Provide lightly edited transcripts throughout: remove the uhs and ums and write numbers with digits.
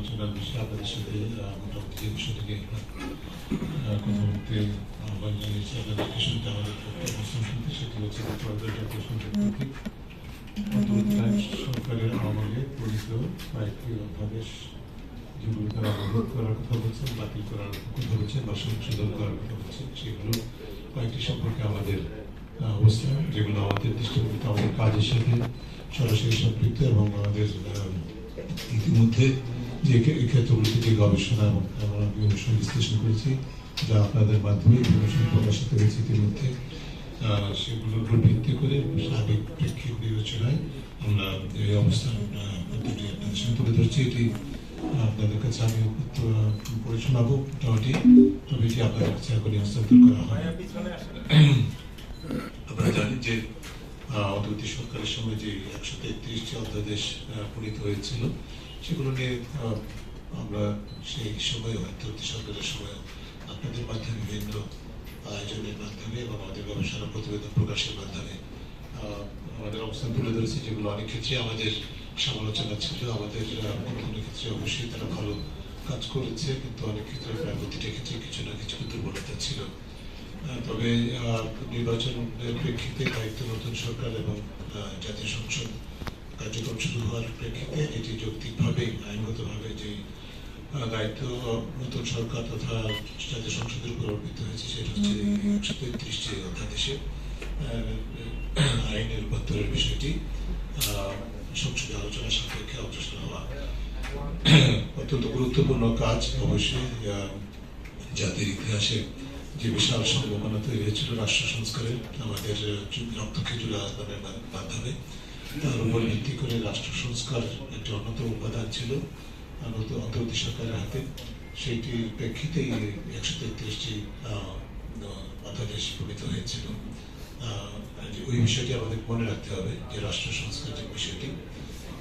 আলোচনার বিষয়ে আপনাদের সাথে মোটামুটি যে বিষয়টিকে কথা বলতে আহ্বান জানিয়েছি আপনাদেরকে শুনতে আমাদের অবস্থান শুনতে, সেটি হচ্ছে অন্তর্বর্তীকালীন সরকারের আমলে পরিচিত কয়েকটি অধ্যাদেশ যেগুলো তারা বদল করার কথা বলছেন, বাতিল করার কথা বলছেন বা সংশোধন করার কথা বলছেন, সেগুলো কয়েকটি সম্পর্কে আমাদের অবস্থান, যেগুলো আমাদের দৃষ্টিভঙ্গিতে আমাদের কাজের সাথে সরাসরি সম্পৃক্ত এবং আমাদের ইতিমধ্যে যে ক্ষেত্রগুলিতে যে গবেষণা এবং আমরা বিভিন্ন বিশ্লেষণ করেছি, যা আপনাদের মাধ্যমে বিভিন্ন প্রকাশিত হয়েছে ইতিমধ্যে, সেগুলোর উপর ভিত্তি করে সার্বিক প্রেক্ষিত বিবেচনায় আমরা এই অবস্থান আপনাদের সাথে তুলে ধরছি। এটি আপনাদের কাছে আমি পড়ে শোনাবো মোটামুটি, তবে এটি আপনাদের কাছে এখনই হস্তান্তর করা হয়। আপনারা জানেন যে অন্তর্বর্তী সরকারের সময় যে 133টি অধ্যাদেশ প্রণীত হয়েছিল, সেগুলো নিয়ে আমরা সেই সময় অন্তর্বর্তী সরকারের সময় আপনাদের মাধ্যমে বিভিন্ন আয়োজনের মাধ্যমে এবং আমাদের গবেষণা প্রতিবেদন প্রকাশের মাধ্যমে আমাদের অবস্থান তুলে ধরেছে, যেগুলো অনেক ক্ষেত্রে আমাদের সমালোচনা ছিল। আমাদের কোনো ক্ষেত্রে অবশ্যই তারা ভালো কাজ করেছে, কিন্তু অনেক ক্ষেত্রে প্রায় প্রতিটা ক্ষেত্রে কিছু না কিছু দুর্বলতা ছিল। তবে নির্বাচনের প্রেক্ষিতে দায়িত্ব নতুন সরকার এবং জাতীয় সংসদ কার্যক্রম শুরু হওয়ার প্রেক্ষিতে এটি যৌক্তিকভাবে আইনগতভাবে যে দায়িত্ব নতুন সরকার তথা জাতীয় সংসদের উপর অর্পিত হয়েছে, সেটা হচ্ছে 133টি অধ্যাদেশে আইনের রূপান্তরের বিষয়টি সংসদে আলোচনা সাপেক্ষে অগ্রসর হওয়া অত্যন্ত গুরুত্বপূর্ণ কাজ। অবশ্যই জাতির ইতিহাসে যে বিশাল সম্ভাবনা তৈরি হয়েছিল রাষ্ট্র সংস্কারের আমাদের রক্তক্ষেত্র আন্দোলনের মাধ্যমে, তার উপর ভিত্তি করে রাষ্ট্র সংস্কার একটি অন্যতম উপাদান ছিল অন্তর্বর্তী সরকারের হাতে। সেইটির প্রেক্ষিতেই 133টি অধ্যাদেশ প্রণীত হয়েছিল। ওই বিষয়টি আমাদের মনে রাখতে হবে যে রাষ্ট্র সংস্কার যে বিষয়টি,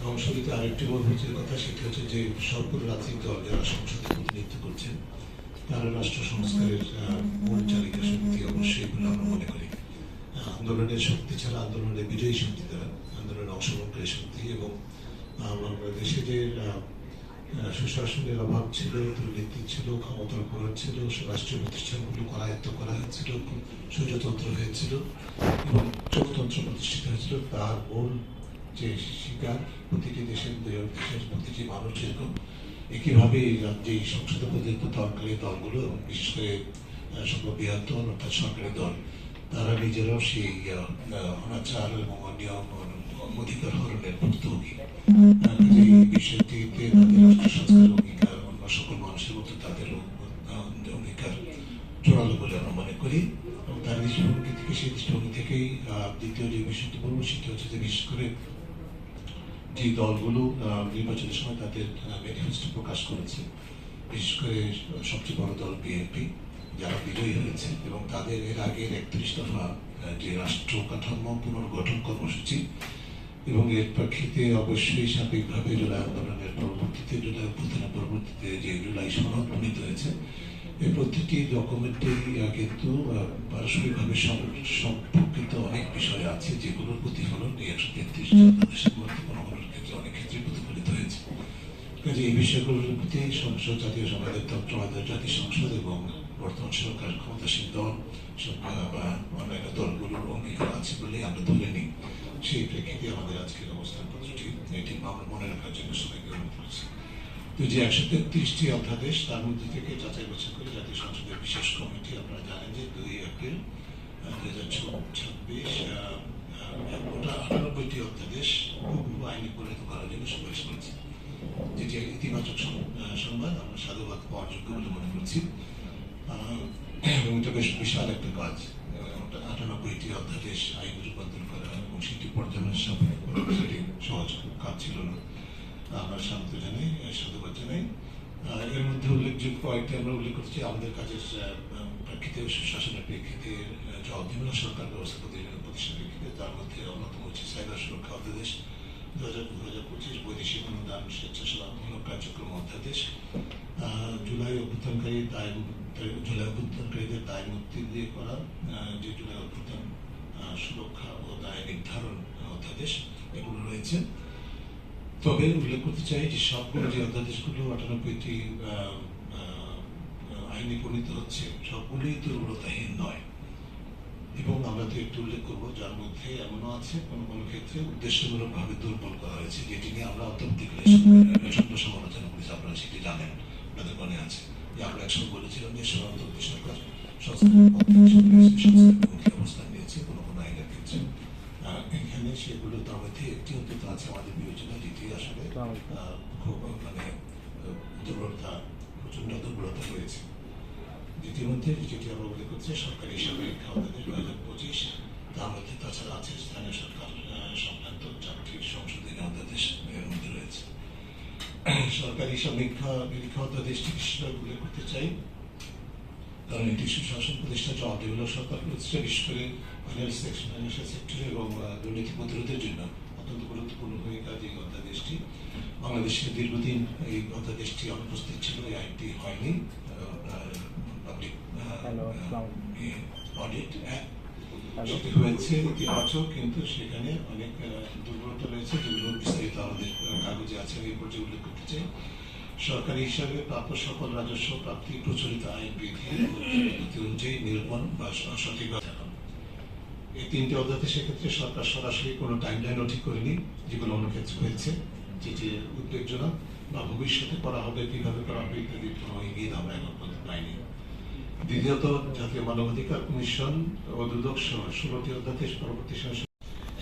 এবং শুরুতে আরেকটি মূলভূতের কথা, সেটি হচ্ছে যে সবগুলো রাজনৈতিক দল যারা সংসদে প্রতিনিধিত্ব করছেন, তারা রাষ্ট্র সংস্কারের মূল চালিকা শক্তি অবশ্যই বলে আমরা মনে করি। আন্দোলনের শক্তি ছাড়া আন্দোলনের বিজয়ী শক্তি দ্বারা আন্দোলনের অংশগ্রহণকারী শক্তি, এবং দেশে যে সুশাসনের অভাব ছিল, দুর্নীতি ছিল, ক্ষমতার অপরাধ ছিল, রাষ্ট্রীয় প্রতিষ্ঠানগুলো করায়ত্ত করা হয়েছিল, স্বৈরতন্ত্র হয়েছিল এবং চোরতন্ত্র প্রতিষ্ঠিত হয়েছিল, তার মূল যে শিকার প্রতিটি দেশের প্রতিটি মানুষ যেরকম একইভাবে যে সংসদে প্রতিনিধিত্ব দলকারী দলগুলো এবং বিশেষ করে সর্ববৃহত্তম অর্থাৎ সরকারি দল, তারা নিজেরাও সেই অনাচার এবং অনিয়ম অধিকার হরণের ভুক্তভোগী। এই বিষয়টিতে তাদের রাষ্ট্র সংস্কার অঙ্গীকার অন্য সকল মানুষের মতো তাদের অঙ্গীকার জোরালো বলে আমরা মনে করি। এবং তার দৃষ্টিভঙ্গি থেকে সেই দৃষ্টিভঙ্গি থেকেই দ্বিতীয় যে বিষয়টি বলবো, সেটি হচ্ছে যে বিশেষ করে যে দলগুলো নির্বাচনের সময় তাদের ম্যানিফেস্টো প্রকাশ করেছে, বিশেষ করে সবচেয়ে বড় দল বিএনপি, যারা বিজয়ী হয়েছে, এবং তাদের এর আগের 31 দফা যে রাষ্ট্র কাঠামো পুনর্গঠন কর্মসূচি, এবং এর প্রেক্ষিতে অবশ্যই সার্বিকভাবে জুলাই আন্দোলনের পরবর্তীতে, জুলাই অভ্যুত্থানের পরবর্তীতে যে জুলাই সনদ প্রণীত হয়েছে, এই প্রতিটি ডকুমেন্টেই কিন্তু পারস্পরিকভাবে সম্পর্কিত অনেক বিষয় আছে, যেগুলোর প্রতিফলন এই 133টি অধ্যাদেশের মধ্যে কোনোগুলোর ক্ষেত্রে অনেক ক্ষেত্রে প্রতিফলিত হয়েছে। কাজে এই বিষয়গুলোর প্রতি সংসদ, জাতীয় সমাজতন্ত্র, আমাদের জাতীয় সংসদ এবং বর্তমান সরকার ক্ষমতাসীন দল বা অন্যান্য দলগুলোর অঙ্গীকার আছে বলে আমরা ধরে নিই। সেই প্রেক্ষিতে আমাদের আজকের অবস্থানপত্রটি এটি আমরা মনে রাখার জন্য সবাইকে অনুরোধ করছি। তো যে 133টি অধ্যাদেশ, তার মধ্যে থেকে যাচাই বাছাই করে জাতীয় সংসদের বিশেষ কমিটি, আপনারা জানেন যে 2 এপ্রিল 2026 গোটা 98টি অধ্যাদেশ আইনে পরিণত করার জন্য সুপারিশ করেছে, যেটি ইতিবাচক সংবাদ, আমরা সাধুবাদ পাওয়ার যোগ্য বলে মনে করছি। এবং এটা বেশ বিশাল একটা কাজ, 98টি অধ্যাদেশ আইন রূপান্তর করা এবং সেটি পর্যালোচনা সেটি সহজ কাজ ছিল না। আমরা স্বাগত জানাই, সাধুবাদ জানাই। এর মধ্যে উল্লেখযোগ্য কয়েকটি আমরা উল্লেখ করছি আমাদের কাজের প্রেক্ষিতে, সুশাসনের প্রেক্ষিতে, বিভিন্ন সরকার ব্যবস্থা প্রতিষ্ঠানের প্রেক্ষিতে। তার মধ্যে অন্যতম হচ্ছে সাইবার সুরক্ষা অধ্যাদেশ 2025, বৈদেশিক অনুদান স্বেচ্ছাসেবামূলক কার্যক্রম অধ্যাদেশ, জুলাই অভ্যুত্থানকারীদের দায় মুক্তি দিয়ে করা যে জুলাই তবে উল্লেখ করতে চাই যে সবগুলো যে অধ্যাদেশগুলো 98টি আইনে পরিণত হচ্ছে সবগুলোই দুর্বলতাহীন নয়, এবং আমরা তো একটু উল্লেখ করবো যার মধ্যে এমনও আছে কোনো কোনো ক্ষেত্রে উদ্দেশ্যমূলকভাবে দুর্বল করা হয়েছে, যেটি নিয়ে আমরা অত্যন্ত সমালোচনা করেছি। আপনারা সেটি জানেন, আপনাদের মনে আছে যে আমরা একসময় বলেছিলাম যে সরকার সরকার সংস্থার অবস্থান নিয়েছে কোনো কোনো আইনের ক্ষেত্রে। এখানে সেগুলো তার মধ্যে একটি অন্তত আছে আমাদের বিবেচনা, যেটি আসলে খুব মানে দুর্বলতা, প্রচন্ড দুর্বলতা রয়েছে, যেটির মধ্যে যেটি আমরা উল্লেখ করছি সরকারি হিসাবে অধ্যাদেশ 2025, তার মধ্যে তাছাড়া আছে স্থানীয় সরকার সংক্রান্ত 4টি সংশোধনী অধ্যাদেশ এর মধ্যে রয়েছে। সরকারি সমীক্ষা নিরীক্ষা অধ্যাদেশটি বিশেষভাবে উল্লেখ করতে চাই, কারণ এটি সুশাসন প্রতিষ্ঠা, জবাবদিহিমূলক সরকার প্রতিষ্ঠা, বিশেষ করে ফাইন্যান্সিয়াল সেক্টরে এবং দুর্নীতি প্রতিরোধের জন্য অত্যন্ত গুরুত্বপূর্ণ ভূমিকা যে অধ্যাদেশটি। বাংলাদেশে দীর্ঘদিন এই অধ্যাদেশটি অনুপস্থিত ছিল, এই আইনটি হয়নি। পাবলিক অডিট সেটি হয়েছে ইতিবাচক, কিন্তু সেখানে অনেক দুর্বলতা রয়েছে, যেগুলো বিস্তারিত আমাদের কাগজে আছে, এই পর্যায়ে উল্লেখ করতে চাই। সরকারি হিসাবে প্রাপ্য সকল রাজস্ব প্রাপ্তি প্রচলিত আইন বিধি অনুযায়ী নিরূপণ বা সঠিক দেখানো। এই 3টি অধ্যাদেশের ক্ষেত্রে সরকার সরাসরি কোনো টাইমলাইনও ঠিক করেনি, যেগুলো অন্য ক্ষেত্রে হয়েছে, যেটি উদ্বেগজনক, বা ভবিষ্যতে করা হবে, কিভাবে করা হবে ইত্যাদি কোনো ইঙ্গিত আমরা এখন পর্যন্ত পাইনি। দ্বিতীয়ত, জাতীয় মানবাধিকার কমিশন ও দুদক সহ 16টি অধ্যাদেশ পরবর্তী সময়ে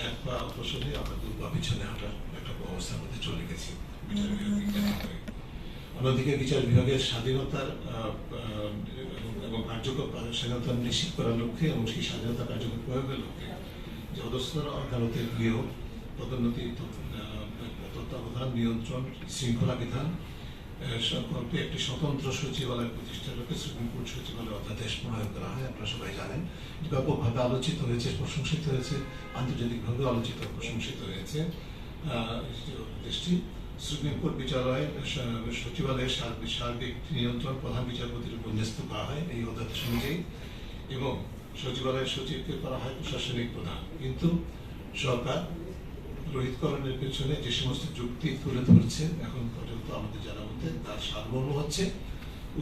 এক বা অপসরে আমরা দুর্বা পিছনে হাঁটার একটা অবস্থার মধ্যে চলে গেছি। অন্যদিকে বিচার বিভাগের স্বাধীনতার এবং কার্যকর স্বাধীনতা নিশ্চিত করার লক্ষ্যে এবং সেই স্বাধীনতা কার্যকর প্রয়োগের লক্ষ্যে যে অধস্তন আদালতের নিয়োগ, পদোন্নতি, তত্ত্বাবধান, নিয়ন্ত্রণ, শৃঙ্খলা বিধান সম্পর্কে একটি স্বতন্ত্র সচিবালয় প্রতিষ্ঠার লক্ষ্যে সুপ্রিম কোর্ট সচিবালয় অধ্যাদেশ প্রণয়ন করা হয়। আপনারা সবাই জানেন, ব্যাপকভাবে আলোচিত হয়েছে, প্রশংসিত হয়েছে, আন্তর্জাতিকভাবে আলোচিত প্রশংসিত হয়েছে। দেশটি সুপ্রিম কোর্ট বিচারালয় সচিবালয়ের সার্বিক নিয়ন্ত্রণ প্রধান বিচারপতির উপর ন্যস্ত করা হয় এই অধ্যাদেশ অনুযায়ী, এবং সচিবালয়ের সচিবকে করা হয় প্রশাসনিক প্রধান। কিন্তু সরকার রোহিতকরণের পেছনে যে সমস্ত যুক্তি তুলে ধরছে এখন পর্যন্ত আমাদের জানার মধ্যে, তার সারমর্ম হচ্ছে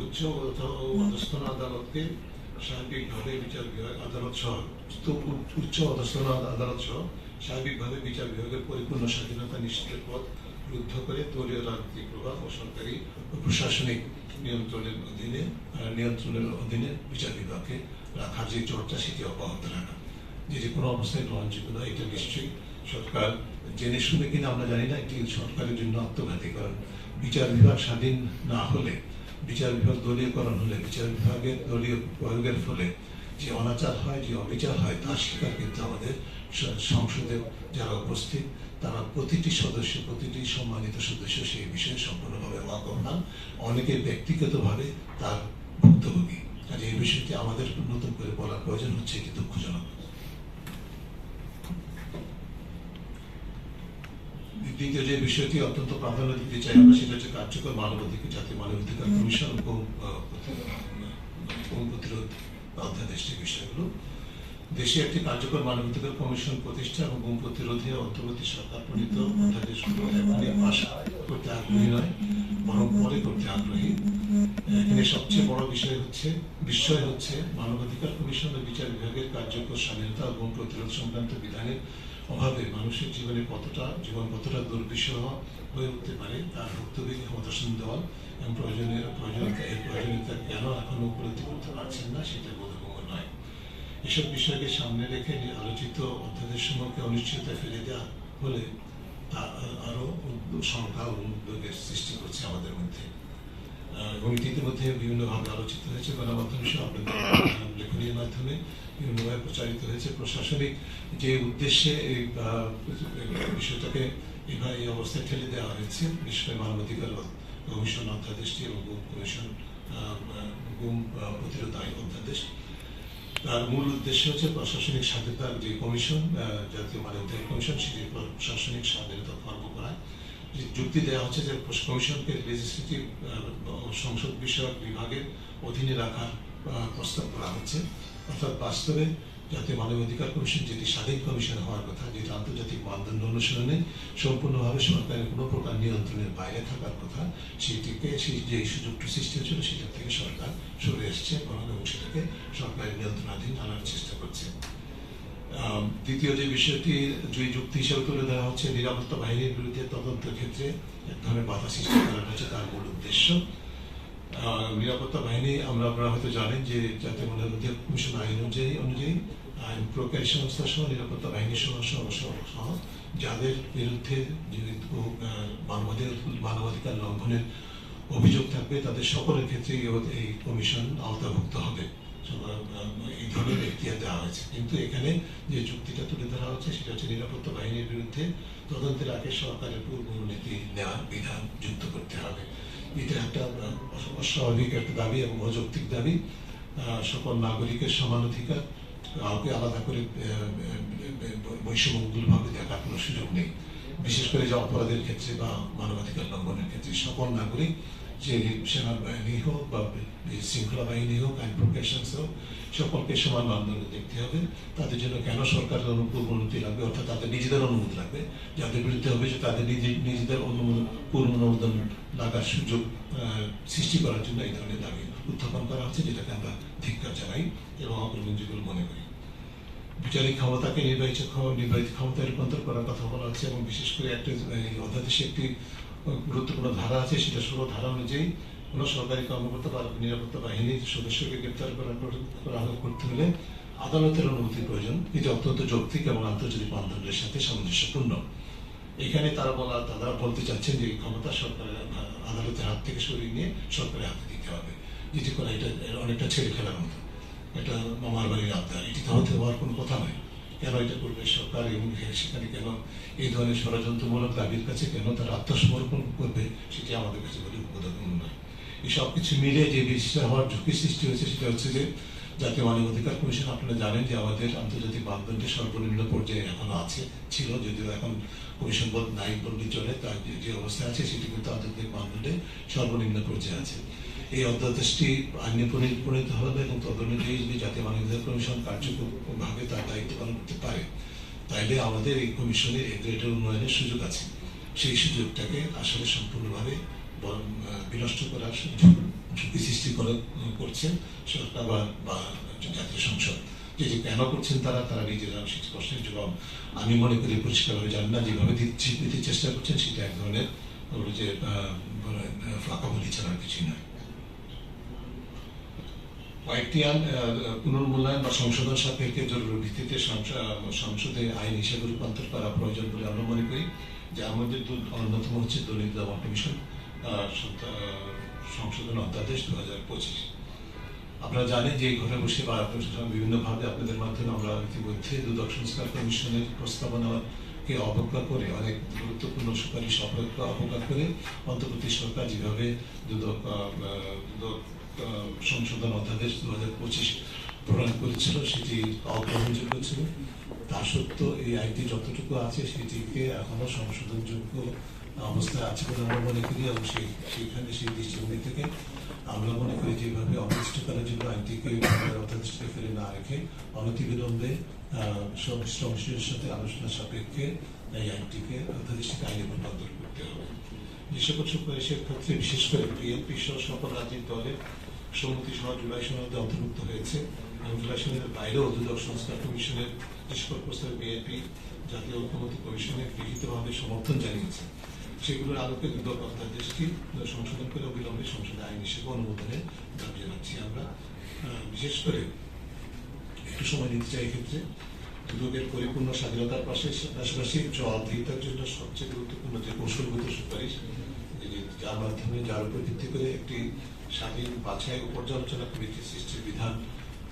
উচ্চ ও অধস্তন আদালতকে সার্বিকভাবে বিচার বিভাগ আদালত সহ উচ্চ অধস্তন আদালত সহ সার্বিকভাবে বিচার বিভাগের পরিপূর্ণ স্বাধীনতা নিশ্চিতের পথ রুদ্ধ করে দলীয় রাজনৈতিক প্রভাব ও সরকারি ও প্রশাসনিক নিয়ন্ত্রণের অধীনে বিচার বিভাগকে রাখার যে চর্চা, সেটি অব্যাহত রাখা, যেটি কোনো অবস্থায় গ্রহণযোগ্য নয়। এটা নিশ্চয়ই সরকার জেনে শুনে কিনা আমরা জানি না, এটি সরকারের জন্য আত্মঘাতী। কারণ বিচার বিভাগ স্বাধীন না হলে, বিচার বিভাগ দলীয়করণ হলে, বিচার বিভাগের দলীয় প্রয়োগের ফলে যে অনাচার হয়, যে অবিচার হয়, তার শিকার কিন্তু আমাদের সংসদের যারা উপস্থিত তারা প্রতিটি সদস্য, প্রতিটি সম্মানিত সদস্য সেই বিষয়ে সম্পূর্ণভাবে ওয়াকফ, অনেকে ব্যক্তিগতভাবে তার ভুক্তভোগী। কাজে এই বিষয়টি আমাদের নতুন করে বলার প্রয়োজন হচ্ছে, এটি দুঃখজনক। দ্বিতীয় যে বিষয়টি অত্যন্ত প্রাধান্য দিতে চাই আমরা, সেটা হচ্ছে কার্যকর মানবাধিকার, জাতীয় মানবাধিকার কমিশন এবং প্রতিরোধ অধ্যাদেশটির বিষয়গুলো। দেশে একটি কার্যকর মানবাধিকার কমিশন প্রতিষ্ঠা এবং গুম প্রতিরোধে অন্তর্বর্তী সরকার প্রণীত অধ্যাদেশগুলো এখনই পাশ করতে আগ্রহী নয়, বরং পরে করতে আগ্রহী। এখানে সবচেয়ে বড় বিষয় হচ্ছে মানবাধিকার কমিশন ও বিচার বিভাগের কার্যকর স্বাধীনতা এবং প্রতিরোধ সংক্রান্ত বিধানের অভাবে মানুষের জীবন কতটা দুর্বিষহ হয়ে উঠতে পারে তার ভুক্তভোগী ক্ষমতাসীন দল এবং প্রয়োজনীয়তা কেন এখনো উপলব্ধি করতে পারছেন না, সেটা বোধগম্য নয়। এসব বিষয়কে সামনে রেখে আলোচিত অধ্যাদেশ সমূহকে অনিশ্চয়তায় ফেলে দেওয়া হলে তা আরো শঙ্কা ও উদ্বেগের সৃষ্টি করছে আমাদের মধ্যে, এবং ইতিমধ্যে বিভিন্নভাবে আলোচিত হয়েছে, গণমাধ্যম সহ আপনাদের লেখনীর মাধ্যমে বিভিন্নভাবে প্রচারিত হয়েছে। প্রশাসনিক যে উদ্দেশ্যে এই বিষয়টাকে এভাবে এই অবস্থায় ঠেলে দেওয়া হয়েছে, বিশেষ করে মানবাধিকার কমিশন অধ্যাদেশটি এবং গুম প্রতিরোধ আইন অধ্যাদেশ, তার মূল উদ্দেশ্য হচ্ছে প্রশাসনিক স্বাধীনতার যে কমিশন, জাতীয় মানবাধিকার কমিশন, সেটি প্রশাসনিক স্বাধীনতা খর্ব করায় যুক্তি দেওয়া হচ্ছে যে কমিশনকে লেজিসলেটিভ সংসদ বিষয়ক বিভাগের অধীনে রাখার প্রস্তাব করা হচ্ছে। অর্থাৎ বাস্তবে জাতীয় মানবাধিকার কমিশন যেটি স্বাধীন কমিশন হওয়ার কথা, যেটা আন্তর্জাতিক মানদণ্ড অনুসরণে সম্পূর্ণভাবে সরকারের কোনো প্রকার নিয়ন্ত্রণের বাইরে থাকার কথা, সেটিকে যে সুযোগটা সৃষ্টি হয়েছিল সেটা থেকে সরকার সরে এসছে এবং সেটাকে সরকারের নিয়ন্ত্রণাধীন আনার চেষ্টা করছে। দ্বিতীয় যে বিষয়টি যে যুক্তি হিসেবে তুলে ধরা হচ্ছে, নিরাপত্তা বাহিনীর বিরুদ্ধে তদন্তের ক্ষেত্রে এক ধরনের বাধা সৃষ্টি করা হচ্ছে তার মূল উদ্দেশ্য। নিরাপত্তা বাহিনী আপনারা হয়তো জানেন যে জাতীয় মানবাধিকার কমিশন আইন অনুযায়ী আইন প্রকারী সংস্থা সহ নিরাপত্তা বাহিনী সহ যাদের বিরুদ্ধে মানবাধিকার লঙ্ঘনের অভিযোগ থাকবে তাদের সকলের ক্ষেত্রে এই কমিশন আওতাভুক্ত হবে। এই ধরনের এখতিয়ার দেওয়া হয়েছে, কিন্তু এখানে যে যুক্তিটা তুলে ধরা হচ্ছে সেটা হচ্ছে নিরাপত্তা বাহিনীর বিরুদ্ধে তদন্তের আগে সরকারের পূর্বনীতি নেওয়ার বিধান যুক্ত করতে হবে। এটা একটা অস্বাভাবিক একটা দাবি এবং অযৌক্তিক দাবি। সকল নাগরিকের সমান অধিকার, কাউকে আলাদা করে বৈষম্যমূলকভাবে দেখার কোনো সুযোগ নেই। বিশেষ করে যে অপরাধের ক্ষেত্রে বা মানবাধিকার লঙ্ঘনের ক্ষেত্রে সকল নাগরিক, যে সেনাবাহিনী হোক বা শৃঙ্খলা বাহিনী হোক, আইন প্রকারী সংস্থা হোক, সকলকে সমান মানদণ্ড দেখতে হবে। তাদের জন্য কেন সরকারের অনুমতি লাগবে, অর্থাৎ তাদের নিজেদের অনুমতি লাগবে, যাদের বিরুদ্ধে হবে যে তাদের নিজেদের পূর্ণ অনুমোদন লাগার সুযোগ সৃষ্টি করার জন্য এই ধরনের দাবি উত্থাপন করা হচ্ছে, যেটাকে আমরা ধিক্কার জানাই এবং অগ্রগণ্য মনে করি। বিচারিক ক্ষমতাকে নির্বাহিত ক্ষমতায় রূপান্তর করার কথা বলা হচ্ছে এবং বিশেষ করে একটা অধ্যাদেশে একটি গুরুত্বপূর্ণ ধারা আছে, সেটা 16 ধারা অনুযায়ী কোনো সরকারি কর্মকর্তা বা নিরাপত্তা বাহিনীর সদস্যকে গ্রেপ্তার করতে হলে আদালতের অনুমতির প্রয়োজন। এটি অত্যন্ত যৌক্তিক এবং আন্তর্জাতিক মানদণ্ডের সাথে সামঞ্জস্যপূর্ণ। এখানে তারা বলতে চাচ্ছেন যে এই ক্ষমতা সরকারের আদালতের হাত থেকে সরিয়ে নিয়ে সরকারের হাতে দিতে হবে, যেটি করে এটা অনেকটা ছেড়ে ফেলার মতো, এটা মামার বাড়ির আবদার। এটি তো হতে হওয়ার কোনো কথা নয়। কেন এটা করবে সরকার এবং সেখানে কেন এই ধরনের ষড়যন্ত্রমূলক দাবির কাছে কেন তারা আত্মসমর্পণ করবে, সেটি আমাদের কাছে বলে উপদেশমূলক নয়। এই সব কিছু মিলে যে বিচার হওয়ার ঝুঁকি সৃষ্টি হয়েছে সেটা হচ্ছে যে জাতীয় মানবাধিকার কমিশন, আপনারা জানেন যে আমাদের আন্তর্জাতিক মানদণ্ডে সর্বনিম্ন পর্যায়ে এখনো ছিল, যদিও এখন কমিশন বোধ নাই বললেই চলে, তার যে অবস্থা আছে সেটি কিন্তু আন্তর্জাতিক মানদণ্ডে সর্বনিম্ন পর্যায়ে আছে। এই অধ্যাদেশটি আইনে পরিণত হবে এবং তদনুযায়ী যদি জাতীয় মানবাধিকার কমিশন কার্যকরভাবে তার দায়িত্ব পালন করতে পারে, তাইলে আমাদের এই কমিশনের এই গ্রেডের উন্নয়নের সুযোগ আছে। সেই সুযোগটাকে আসলে সম্পূর্ণভাবে বিনষ্ট করার ঝুঁকি সৃষ্টি করছে সরকার বা জাতীয় সংসদ। যে কেন করছেন তারা নিজেরা সেই প্রশ্নের জবাব আমি মনে করি পরিষ্কারভাবে জানেন না। যেভাবে দিতে চেষ্টা করছেন সেটা এক ধরনের যে ফাঁকা বলি ছাড়া কিছুই নয়। কয়েকটি পুনর্মূল্যায়ন বা সংশোধন সাপেক্ষে জরুরি ভিত্তিতে সংসদে আইন হিসেবে রূপান্তর করা প্রয়োজন বলে আমরা মনে করি। যার মধ্যে অন্যতম হচ্ছে দুর্নীতি দমন কমিশন সংশোধন অধ্যাদেশ 2025। আপনারা জানেন যে ঘরে বসে বা বিভিন্নভাবে আপনাদের মাধ্যমে আমরা ইতিমধ্যে দুদক সংস্কার কমিশনের প্রস্তাবনাকে অবজ্ঞা করে, অনেক গুরুত্বপূর্ণ সুপারিশ অবজ্ঞা করে অন্তর্বর্তী সরকার যেভাবে দুদক সংশোধন অধ্যাদেশ 2025 প্রণয়ন করেছিল সেটি অগ্রহণযোগ্য ছিল। তা সত্ত্বেও এই আইনটি যতটুকু আছে সেটিকে এখনো সংশোধনযোগ্য অবস্থায় আছে বলে আমরা মনে করি এবং সেইখানে সেই দৃষ্টিভঙ্গি থেকে আমরা মনে করি যেভাবে অনির্দিষ্টকালের জন্য আইনটিকে অধ্যাদেশটিকে ফেলে না রেখে অনতিবিলম্বে সংশ্লিষ্টদের সাথে আলোচনা সাপেক্ষে এই আইনটিকে অধ্যাদেশটিকে আইনে রূপান্তর করতে হবে। যে সকল সুপারিশের ক্ষেত্রে বিশেষ করে বিএনপি সহ সকল রাজনৈতিক দলের সম্মতি সহ জুলাই সনদে অন্তর্ভুক্ত হয়েছে এবং জুলাই সনদের বাইরেও দুদক সংস্কার কমিশনের যে সকল প্রস্তাবে বিএনপি জাতীয় ঐক্যমত্য কমিশনের লিখিতভাবে সমর্থন জানিয়েছে, সেগুলোর আলোকে দুদক অধ্যাদেশটি সংশোধন করে অবিলম্বে সংসদে আইন হিসেবে অনুমোদনের দাবি জানাচ্ছি আমরা। বিশেষ করে একটু সময় দিতে চাই এক্ষেত্রে দুদকের পরিপূর্ণ স্বাধীনতার পাশাপাশি জবাবদিহিতার জন্য সবচেয়ে গুরুত্বপূর্ণ যে কৌশলগত সুপারিশ, যার মাধ্যমে যার উপর ভিত্তি করে একটি স্বাধীন বাছাই ও পর্যালোচনা কমিটির সৃষ্টির বিধান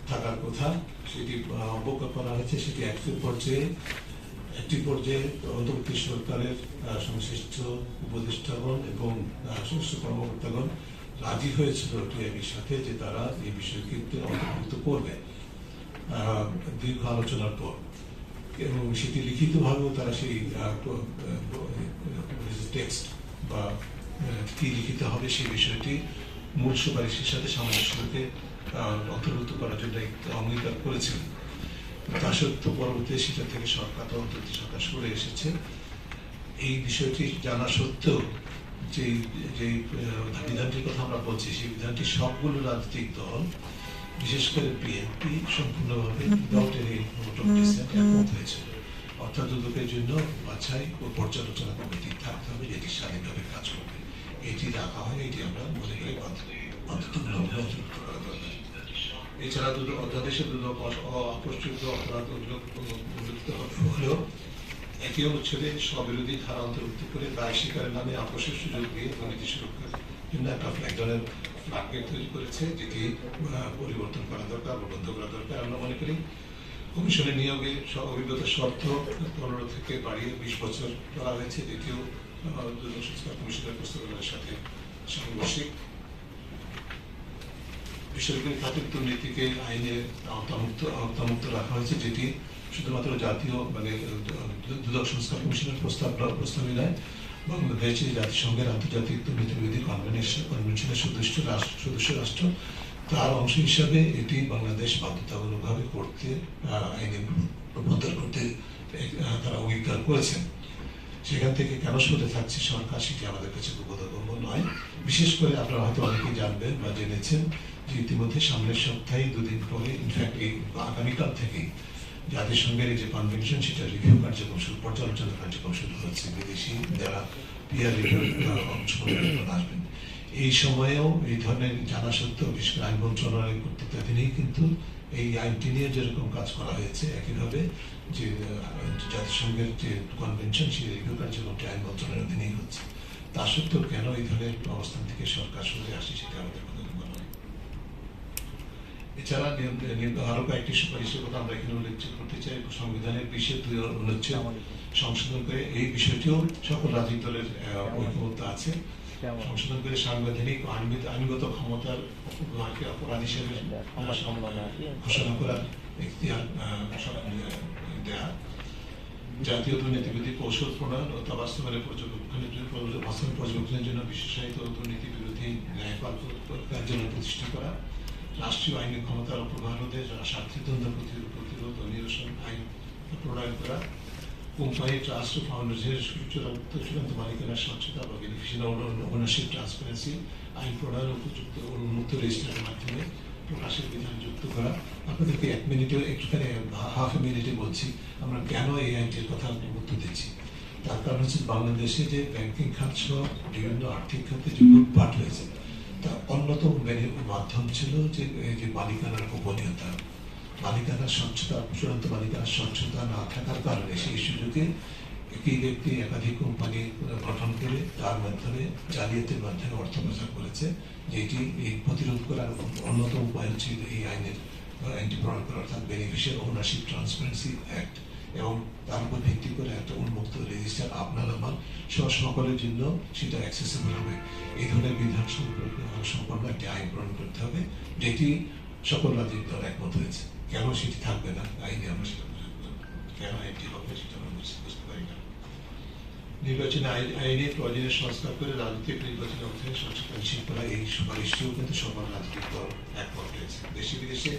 থাকার কথা, সেটি অবজ্ঞা করা হয়েছে। সেটি একটি পর্যায়ে অন্তর্বর্তী সরকারের সংশ্লিষ্ট উপদেষ্টাগণ এবং সংশ্লিষ্ট কর্মকর্তাগণ রাজি হয়েছিল টিআইবির সাথে যে তারা এই বিষয়কে অন্তর্ভুক্ত করবে দীর্ঘ আলোচনার পর, এবং সেটি লিখিতভাবেও তারা সেই টেক্সট বা কি লিখিত হবে সেই বিষয়টি মূল সুপারিশের সাথে সামঞ্জস্যকে অন্তর্ভুক্ত করার জন্য অঙ্গীকার করেছিলেন। তা সত্ত্বেও পরবর্তীতে সেটা থেকে সরকার অন্তর্বর্তী সরকার সরে এসেছে। এই বিষয়টি জানা সত্ত্বেও যে যে বিধানটির কথা আমরা বলছি, সেই বিধানটি সবগুলো রাজনৈতিক দল, বিশেষ করে বিএনপি সম্পূর্ণভাবে একমত হয়েছিল। অর্থাৎ দুদকের জন্য বাছাই ও পর্যালোচনা কমিটি থাকতে হবে, যেটি স্বাধীনভাবে কাজ করবে। এটি রাখা হয়, এটি আমরা মনে করি বাধ্যতামূলক করা দরকার। এছাড়া দুদক অধ্যাদেশে দুদক অপ্রস্তুত অপরাধ উল্লেখিত হলেও একই অনুচ্ছেদে স্ববিরোধী ধারা অন্তর্ভুক্ত করে দায় স্বীকারের নামে আপোষের সুযোগ দিয়ে দুর্নীতি সুরক্ষার জন্য এক ধরনের ফ্ল্যাগগেট তৈরি করেছে, যেটি পরিবর্তন করা দরকার বা বন্ধ করা দরকার। আমরা মনে করি কমিশনের নিয়োগে অভিজ্ঞতার শর্ত 15 থেকে বাড়িয়ে 20 বছর করা হয়েছে, যেটিও দুদক সংস্কার কমিশনের প্রস্তাবনার সাথে সাংঘর্ষিক। বেসরকারি খাতের দুর্নীতিকে আইনে আওতামুক্ত রাখা হয়েছে, যেটি শুধুমাত্র জাতীয় দুদক সংস্কার কমিশনের প্রস্তাবই নয়, বাংলাদেশে জাতিসংঘের আন্তর্জাতিক দুর্নীতি বিরোধী কনভেনশনের সদস্য রাষ্ট্র, তার অংশ হিসাবে এটি বাংলাদেশ বাধ্যতামূলকভাবে করতে আইনে রূপান্তর করতে তারা অঙ্গীকার করেছেন। সেখান থেকে কেন সরে থাকছে সরকার, সেটি আমাদের কাছে বোধগম্য নয়। বিশেষ করে আপনারা হয়তো অনেকেই জানবেন বা জেনেছেন যে ইতিমধ্যে সামনের সপ্তাহে 2 দিন পরে, ইনফ্যাক্ট এই আগামীকাল থেকেই জাতিসংঘের যে কনভেনশন, সেটা রিভিউ কার্যক্রম পর্যালোচনা কার্যক্রম শুরু হচ্ছে। বিদেশি যারা পিয়ার রিভিউ অংশগ্রহণ আসবেন, এই সময়েও এই ধরনের জানা সত্ত্বেও বিশেষ করে আইন মন্ত্রণালয়ের কর্তৃত্বাধীনেই কিন্তু এই আইনটি নিয়ে যেরকম কাজ করা হয়েছে, একইভাবে যে জাতিসংঘের যে কনভেনশন, সেই রিভিউ কার্যক্রমটি আইন মন্ত্রণালয়ের অধীনেই হচ্ছে। তা সত্ত্বেও কেন এই ধরনের অবস্থান থেকে সরকার সরে আসে, সেটা আমাদের বোধগম্য নয়। এছাড়া আরো কয়েকটি সুপারিশের কথা আমরা এখানে উল্লেখ করতে চাই। সংবিধানের 20-2 অনুচ্ছেদ সংশোধন করে, এই বিষয়টিও সকল রাজনৈতিক দলের ঐকমত্য আছে, সংশোধন করে সাংবিধানিক আইনগত ক্ষমতার অপব্যবহারকে অপরাধ হিসেবে ঘোষণা করার এখতিয়ার দেয়া, জাতীয় দুর্নীতি বিরোধী কৌশল প্রণয়ন ও তা বাস্তবায়নের পর্যবেক্ষণের জন্য বিশেষায়িত দুর্নীতি বিরোধী ন্যায়পাল কার্যালয় প্রতিষ্ঠা করা, রাষ্ট্রীয় আইনি ক্ষমতার অপব্যবহার রোধে স্বার্থদ্বন্দ্ব প্রতিরোধ ও নিরসন আইন প্রণয়ন করা, কোম্পানি ট্রাস্ট ও ফাউন্ডেশনের চূড়ান্ত মালিকানার স্বচ্ছতা বা বেনিফিশিয়ারি ওনারশিপ ট্রান্সপারেন্সি আইন প্রণয়ন উপযুক্ত উন্মুক্ত রেজিস্ট্রারের মাধ্যমে প্রকাশের বিধান যুক্ত করা। আপনাদেরকে 1 মিনিটে একটুখানি হাফ এ মিনিটে বলছি আমরা কেন এই আইনটির কথা গুরুত্ব দিচ্ছি। তার কারণ হচ্ছে বাংলাদেশে যে ব্যাংকিং খাত সহ বিভিন্ন আর্থিক খাতে যে লুটপাট হয়েছে, তার অন্যতম মাধ্যম ছিল যে মালিকানার গোপনীয়তা, মালিকানার স্বচ্ছতা, চূড়ান্ত মালিকানার স্বচ্ছতা না থাকার কারণে সেই সুযোগে একই ব্যক্তি একাধিক কোম্পানি গঠন করে তার মাধ্যমে জালিয়াতির মাধ্যমে অর্থ পাচার করেছে, যেটি এই প্রতিরোধ করার অন্যতম উপায় হচ্ছে এই আইনটি প্রণয়ন করা, অর্থাৎ বেনিফিশিয়ারি ওনারশিপ ট্রান্সপারেন্সি অ্যাক্ট, এবং তার উপর ভিত্তি করে একটা উন্মুক্ত রেজিস্টার আপনার আমার সকলের জন্য সেটা অ্যাক্সেসিবল হবে। এই ধরনের বিধান সম্পন্ন একটি আইন প্রণয়ন করতে হবে, যেটি সকল রাজনৈতিক দল একমত হয়েছে। কেন সেটি থাকবে না আইনে, আমরা সেটা কেন আইনটি হবে সেটা আমরা বুঝতে পারি না। নির্বাচনী আইনে প্রয়োজনীয় সংস্কার করে রাজনৈতিক নির্বাচনী অর্থনীতি স্বচ্ছতা নিশ্চিত করা, এই সুপারিশটিও কিন্তু সকল রাজনৈতিক দল একমত হয়েছে। দেশে বিদেশে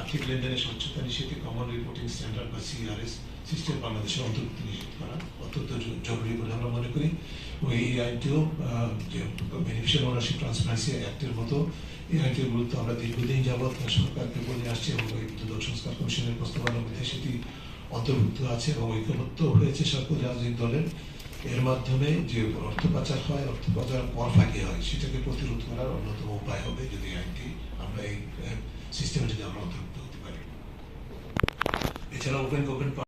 আর্থিক লেনদেনের স্বচ্ছতা নিশ্চিতে কমন রিপোর্টিং স্ট্যান্ডার্ড বা CRS সিস্টেম বাংলাদেশের অন্তর্ভুক্ত নিশ্চিত করা অত্যন্ত জরুরি বলে আমরা মনে করি। এই আইনটিও যে বেনিফিশিয়ারি ওনারশিপ ট্রান্সপারেন্সি অ্যাক্টের মতো এই আইনটির গুরুত্ব আমরা দীর্ঘদিন যাবৎ সরকারকে বলে আসছি, এবং এই দুদক সংস্কার কমিশনের প্রস্তাবনার মধ্যে সেটি অন্তর্ভুক্ত আছে এবং ঐক্যমত্য হয়েছে সকল রাজনৈতিক দলের। এর মাধ্যমে যে অর্থ পাচার হয়, অর্থ পাচার পর ফাঁকি হয়, সেটাকে প্রতিরোধ করার অন্যতম উপায় হবে যদি আইনটি আমরা এই সিস্টেমে যদি আমরা অন্তর্ভুক্ত হতে পারি। এছাড়া ওপেন